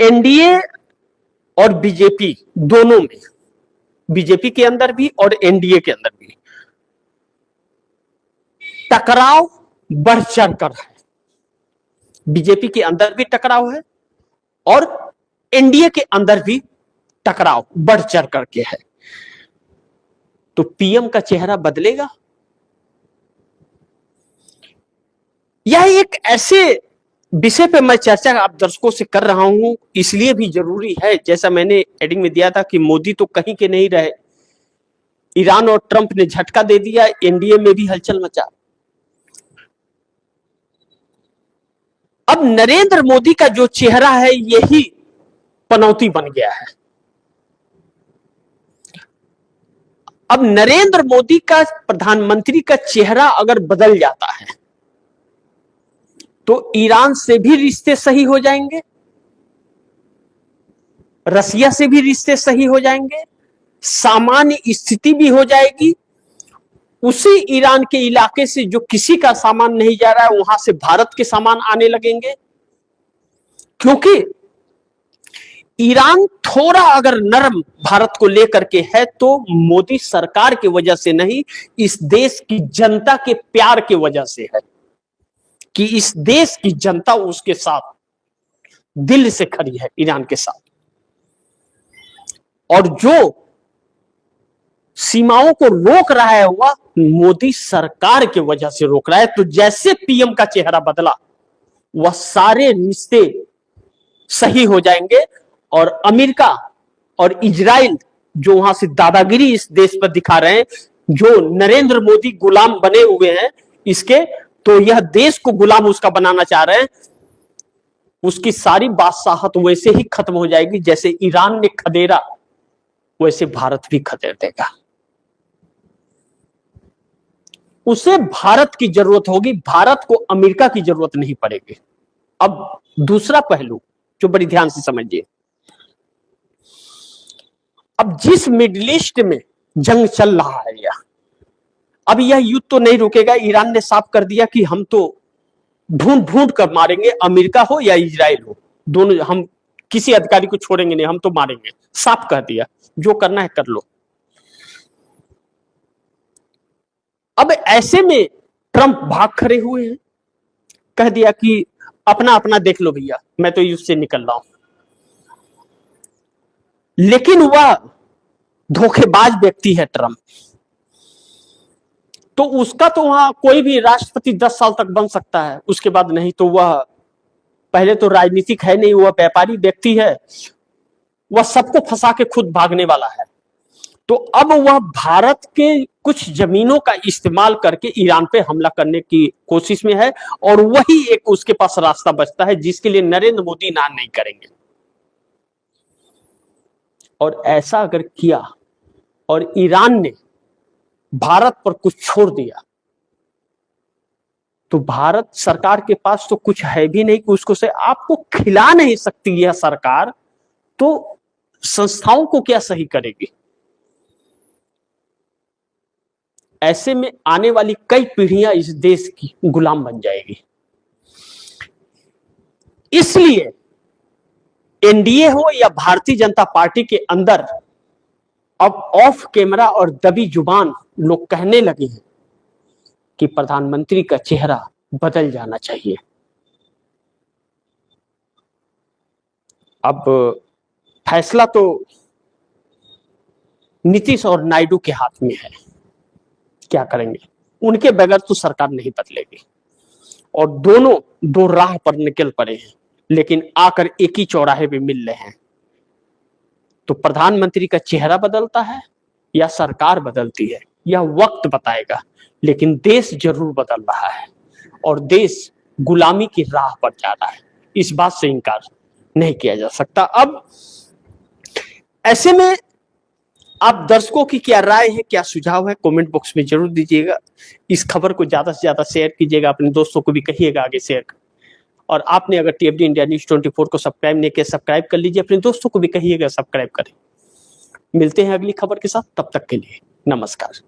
NDA और BJP दोनों में, बीजेपी के अंदर भी और एनडीए के अंदर भी टकराव बढ़ चढ़कर है। बीजेपी के अंदर भी टकराव है और एनडीए के अंदर भी टकराव बढ़ चढ़ करके है। तो पीएम का चेहरा बदलेगा? यह एक ऐसे विषय पे मैं चर्चा आप दर्शकों से कर रहा हूं, इसलिए भी जरूरी है, जैसा मैंने हेडिंग में दिया था कि मोदी तो कहीं के नहीं रहे, ईरान और ट्रंप ने झटका दे दिया, एनडीए में भी हलचल मचा। अब नरेंद्र मोदी का जो चेहरा है यही पनौती बन गया है। अब नरेंद्र मोदी का, प्रधानमंत्री का चेहरा अगर बदल जाता है तो ईरान से भी रिश्ते सही हो जाएंगे, रसिया से भी रिश्ते सही हो जाएंगे, सामान्य स्थिति भी हो जाएगी। उसी ईरान के इलाके से जो किसी का सामान नहीं जा रहा है, वहां से भारत के सामान आने लगेंगे। क्योंकि ईरान थोड़ा अगर नरम भारत को लेकर के है तो मोदी सरकार की वजह से नहीं, इस देश की जनता के प्यार की वजह से है कि इस देश की जनता उसके साथ दिल से खड़ी है, ईरान के साथ। और जो सीमाओं को रोक रहा है वह मोदी सरकार की वजह से रोक रहा है। तो जैसे पीएम का चेहरा बदला, वह सारे रिश्ते सही हो जाएंगे और अमेरिका और इजराइल जो वहां से दादागिरी इस देश पर दिखा रहे हैं, जो नरेंद्र मोदी गुलाम बने हुए हैं इसके, तो यह देश को गुलाम उसका बनाना चाह रहे हैं, उसकी सारी बादशाहत वैसे ही खत्म हो जाएगी। जैसे ईरान ने खदेरा वैसे भारत भी खदेड़ देगा। उसे भारत की जरूरत होगी, भारत को अमेरिका की जरूरत नहीं पड़ेगी। अब दूसरा पहलू जो बड़ी ध्यान से समझिए, अब जिस मिडिल ईस्ट में जंग चल रहा है अब यह युद्ध तो नहीं रुकेगा। ईरान ने साफ कर दिया कि हम तो ढूंढ ढूंढ कर मारेंगे, अमेरिका हो या इजराइल हो, दोनों, हम किसी अधिकारी को छोड़ेंगे नहीं, हम तो मारेंगे। साफ कह दिया, जो करना है कर लो। अब ऐसे में ट्रंप भाग खड़े हुए हैं, कह दिया कि अपना अपना देख लो भैया, मैं तो युद्ध से निकल रहा हूं। लेकिन वह धोखेबाज व्यक्ति है ट्रंप, तो उसका तो वहां कोई भी राष्ट्रपति 10 साल तक बन सकता है, उसके बाद नहीं। तो वह पहले तो राजनीतिक है नहीं, वह व्यापारी व्यक्ति है, वह सबको फंसा के खुद भागने वाला है। तो अब वह भारत के कुछ जमीनों का इस्तेमाल करके ईरान पे हमला करने की कोशिश में है, और वही एक उसके पास रास्ता बचता है जिसके लिए नरेंद्र मोदी ना नहीं करेंगे। और ऐसा अगर किया और ईरान ने भारत पर कुछ छोड़ दिया तो भारत सरकार के पास तो कुछ है भी नहीं कि उसको से आपको खिला नहीं सकती यह सरकार, तो संस्थाओं को क्या सही करेगी। ऐसे में आने वाली कई पीढ़ियां इस देश की गुलाम बन जाएगी। इसलिए एनडीए हो या भारतीय जनता पार्टी के अंदर अब ऑफ कैमरा और दबी जुबान लोग कहने लगे हैं कि प्रधानमंत्री का चेहरा बदल जाना चाहिए। अब फैसला तो नीतीश और नायडू के हाथ में है, क्या करेंगे, उनके बगैर तो सरकार नहीं बदलेगी। और दोनों दो राह पर निकल पड़े हैं, लेकिन आकर एक ही चौराहे पे मिल रहे हैं। तो प्रधानमंत्री का चेहरा बदलता है या सरकार बदलती है, यह वक्त बताएगा। लेकिन देश जरूर बदल रहा है और देश गुलामी की राह पर जा रहा है, इस बात से इनकार नहीं किया जा सकता। अब ऐसे में आप दर्शकों की क्या राय है, क्या सुझाव है, कमेंट बॉक्स में जरूर दीजिएगा। इस खबर को ज्यादा से ज्यादा शेयर कीजिएगा, अपने दोस्तों को भी कहिएगा आगे शेयर कर। और आपने अगर टीएफडी इंडिया न्यूज 24 को सब्सक्राइब नहीं किया, सब्सक्राइब कर लीजिए, अपने दोस्तों को भी कहिएगा सब्सक्राइब करें। मिलते हैं अगली खबर के साथ, तब तक के लिए नमस्कार।